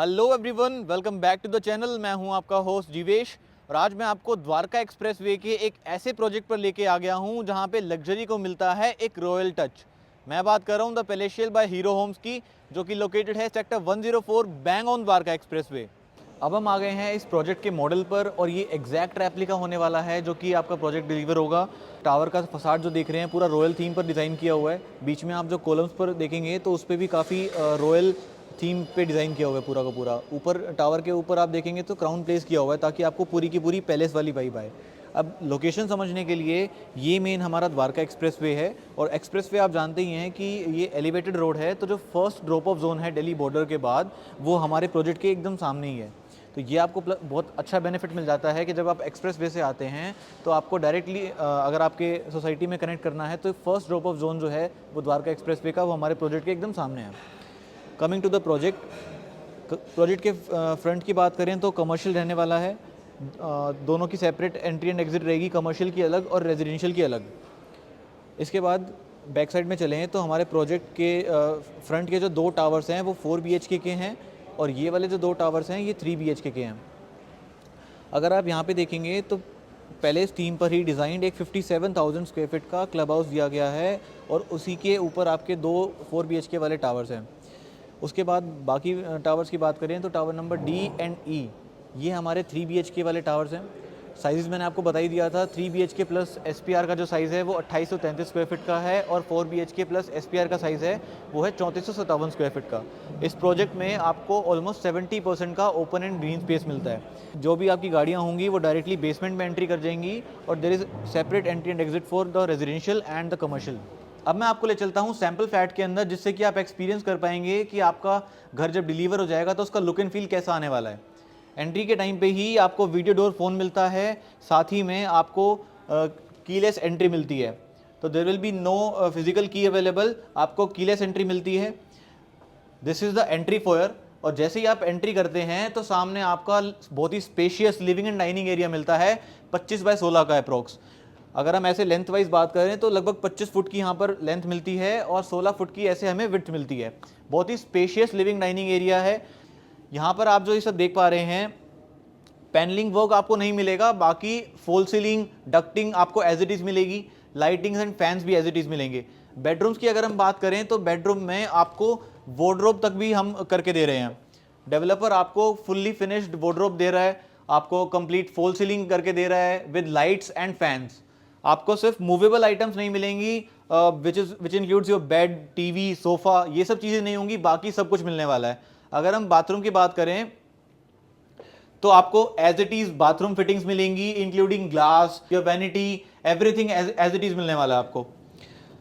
Hello everyone, welcome back to the channel. मैं हूं आपका होस्ट जीवेश और आज मैं आपको द्वारका एक्सप्रेसवे के एक ऐसे प्रोजेक्ट पर लेके आ गया हूं जहां पे लग्जरी को मिलता है एक रॉयल टच। मैं बात कर रहा हूं the palatial by hero homes की, जो कि लोकेटेड है sector 104 bang on Dwarka expressway. अब हम आ गए हैं इस प्रोजेक्ट के मॉडल पर और ये एग्जैक्ट रेप्लिका होने वाला है जो कि आपका प्रोजेक्ट डिलीवर होगा। टावर का फसाड जो देख रहे हैं पूरा रॉयल थीम पर डिज़ाइन किया हुआ है। बीच में आप जो कॉलम्स पर देखेंगे तो उस पर भी काफ़ी रॉयल थीम पे डिज़ाइन किया हुआ है पूरा का पूरा। ऊपर टावर के ऊपर आप देखेंगे तो क्राउन प्लेस किया हुआ है ताकि आपको पूरी की पूरी पैलेस वाली वाइब आए। अब लोकेशन समझने के लिए ये मेन हमारा द्वारका एक्सप्रेसवे है और एक्सप्रेसवे आप जानते ही हैं कि ये एलिवेटेड रोड है, तो जो फर्स्ट ड्रॉप ऑफ जोन है दिल्ली बॉर्डर के बाद वो हमारे प्रोजेक्ट के एकदम सामने ही है। तो ये आपको बहुत अच्छा बेनिफिट मिल जाता है कि जब आप एक्सप्रेसवे से आते हैं तो आपको डायरेक्टली अगर आपके सोसाइटी में कनेक्ट करना है तो फर्स्ट ड्रॉप ऑफ जोन जो है वो द्वारका एक्सप्रेसवे का वो हमारे प्रोजेक्ट के एकदम सामने है। कमिंग टू द प्रोजेक्ट के फ्रंट की बात करें तो कमर्शियल रहने वाला है। दोनों की सेपरेट एंट्री एंड एग्जिट रहेगी, कमर्शियल की अलग और रेजिडेंशियल की अलग। इसके बाद बैक साइड में चलें तो हमारे प्रोजेक्ट के फ्रंट के जो दो टावर्स हैं वो 4 BHK के हैं और ये वाले जो दो टावर्स हैं ये 3 BHK के हैं। अगर आप यहाँ पे देखेंगे तो पहले इस टीम पर ही डिज़ाइंड एक 57,000 स्क्वायर फीट का क्लब हाउस दिया गया है और उसी के ऊपर आपके दो 4 BHK वाले टावर्स हैं। उसके बाद बाकी टावर्स की बात करें तो tower number D and E ये हमारे 3 BHK वाले टावर्स हैं। साइज़ मैंने आपको बता ही दिया था। 3 BHK प्लस SPR का जो साइज़ है वो 2833 स्क्वायर फीट का है और 4 BHK प्लस SPR का साइज़ है वो है 3457 स्क्वायर फीट का। इस प्रोजेक्ट में आपको ऑलमोस्ट 70% का ओपन एंड ग्रीन स्पेस मिलता है। जो भी आपकी गाड़ियाँ होंगी वो डायरेक्टली बेसमेंट में एंट्री कर जाएंगी और there is separate entry and exit for the residential and the commercial. अब मैं आपको ले चलता हूँ सैम्पल फ्लैट के अंदर, जिससे कि आप एक्सपीरियंस कर पाएंगे कि आपका घर जब डिलीवर हो जाएगा तो उसका लुक एंड फील कैसा आने वाला है। एंट्री के टाइम पे ही आपको वीडियो डोर फ़ोन मिलता है, साथ ही में आपको कीलेस एंट्री मिलती है। तो there will be no physical key available, आपको कीलेस एंट्री मिलती है। This is the entry foyer और जैसे ही आप एंट्री करते हैं तो सामने आपका बहुत ही spacious living and dining area मिलता है 25 बाय 16 का अप्रॉक्स। अगर हम ऐसे लेंथ वाइज बात करें तो लगभग 25 फुट की यहाँ पर लेंथ मिलती है और 16 फुट की ऐसे हमें विड्थ मिलती है। बहुत ही स्पेशियस लिविंग डाइनिंग एरिया है। यहाँ पर आप जो ये सब देख पा रहे हैं पैनलिंग वर्क आपको नहीं मिलेगा, बाकी फॉल सीलिंग डक्टिंग आपको एज इट इज़ मिलेगी, लाइटिंग्स एंड फैंस भी एज इट इज़ मिलेंगे। बेडरूम्स की अगर हम बात करें तो बेडरूम में आपको वार्डरोब तक भी हम करके दे रहे हैं। डेवलपर आपको फुल्ली फिनिश्ड वार्डरोब दे रहा है, आपको कंप्लीट फॉल सीलिंग करके दे रहा है विद लाइट्स एंड फैंस। आपको सिर्फ मूवेबल आइटम्स नहीं मिलेंगी which includes your bed, TV, sofa, ये सब चीज़ें नहीं होंगी, बाकी सब कुछ मिलने वाला है। अगर हम बाथरूम की बात करें तो आपको as it is bathroom fittings मिलेंगी including glass, your vanity, everything as it is मिलने वाला है आपको।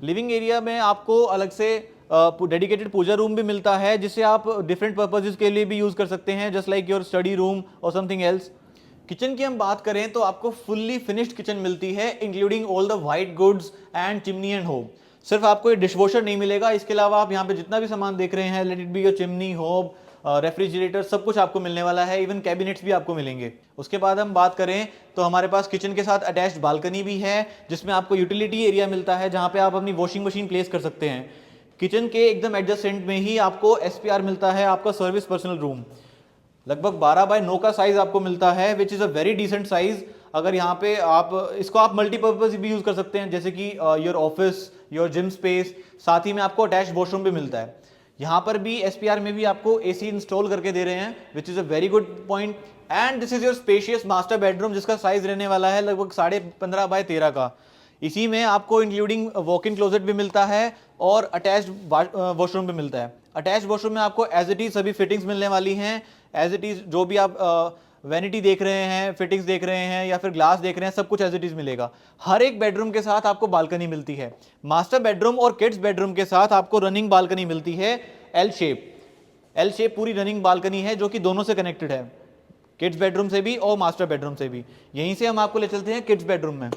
लिविंग एरिया में आपको अलग से डेडिकेटेड पूजा रूम भी मिलता है जिसे आप डिफरेंट पर्पजेज के लिए भी यूज कर सकते हैं, just like your study room और समथिंग एल्स। किचन की हम बात करें तो आपको फुल्ली फिनिश्ड किचन मिलती है including all the white goods and chimney and होब। सिर्फ आपको ये डिशवॉशर नहीं मिलेगा, इसके अलावा आप यहाँ पे जितना भी सामान देख रहे हैं, let it be your chimney, होब, रेफ्रिजरेटर, सब कुछ आपको मिलने वाला है। इवन कैबिनेट्स भी आपको मिलेंगे। उसके बाद हम बात करें तो हमारे पास किचन के साथ अटैच्ड बालकनी भी है जिसमें आपको यूटिलिटी एरिया मिलता है जहां पे आप अपनी वॉशिंग मशीन प्लेस कर सकते हैं। किचन के एकदम एडजस्टेंट में ही आपको SPR मिलता है, आपका सर्विस पर्सनल रूम। लगभग 12 बाय 9 का साइज आपको मिलता है which is a very decent size. अगर यहाँ पे आप इसको आप मल्टीपर्पज भी यूज कर सकते हैं, जैसे कि your office, your gym space. साथ ही में आपको अटैच वॉशरूम भी मिलता है। यहाँ पर भी SPR में भी आपको AC इंस्टॉल करके दे रहे हैं विच is a very good point. And this is your spacious master bedroom जिसका साइज रहने वाला है लगभग 15.5 बाय 13 का। इसी में आपको इंक्लूडिंग वॉक इन क्लोजेट भी मिलता है और अटैच्ड वॉशरूम भी मिलता है। अटैच्ड वॉशरूम में आपको एज इट इज सभी फिटिंग्स मिलने वाली हैं। एज इट इज जो भी आप वैनिटी देख रहे हैं, फिटिंग्स देख रहे हैं या फिर ग्लास देख रहे हैं, सब कुछ एज इट इज मिलेगा। हर एक बेडरूम के साथ आपको बालकनी मिलती है। मास्टर बेडरूम और किड्स बेडरूम के साथ आपको रनिंग बालकनी मिलती है, एल शेप पूरी रनिंग बालकनी है जो कि दोनों से कनेक्टेड है, किड्स बेडरूम से भी और मास्टर बेडरूम से भी। यहीं से हम आपको ले चलते हैं किड्स बेडरूम में।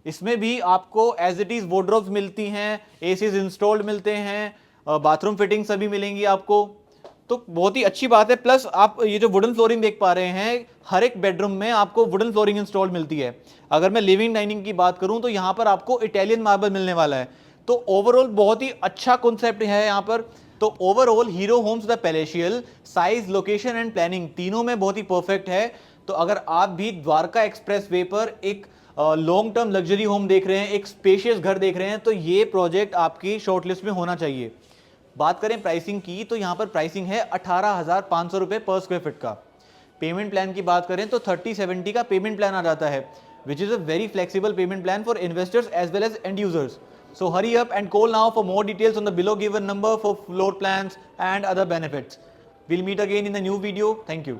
इसमें भी आपको एज इट इज वार्डरोब्स मिलती हैं, एसीज इंस्टॉल्ड मिलते हैं, बाथरूम फिटिंग सभी मिलेंगी आपको। तो बहुत ही अच्छी बात है। प्लस आप ये जो वुडन फ्लोरिंग देख पा रहे हैं, हर एक बेडरूम में आपको वुडन फ्लोरिंग इंस्टॉल्ड मिलती है। अगर मैं लिविंग डाइनिंग की बात करूं तो यहां पर आपको इटालियन मार्बल मिलने वाला है। तो ओवरऑल बहुत ही अच्छा कॉन्सेप्ट है यहाँ पर। तो overall hero homes the palatial size, location and planning तीनों में बहुत ही परफेक्ट है। तो अगर आप भी द्वारका एक्सप्रेस वे पर एक लॉन्ग टर्म लग्जरी होम देख रहे हैं, एक स्पेशियस घर देख रहे हैं, तो ये प्रोजेक्ट आपकी शॉर्टलिस्ट में होना चाहिए। बात करें प्राइसिंग की, तो यहाँ पर प्राइसिंग है 18,500 रुपये पर स्क्वायर फीट का। पेमेंट प्लान की बात करें तो 30/70 का पेमेंट प्लान आ जाता है, which is a very flexible payment plan for investors as well as end users. So hurry up and call now for more details on the below given number for floor plans and other benefits. We'll meet again in the new video. Thank you.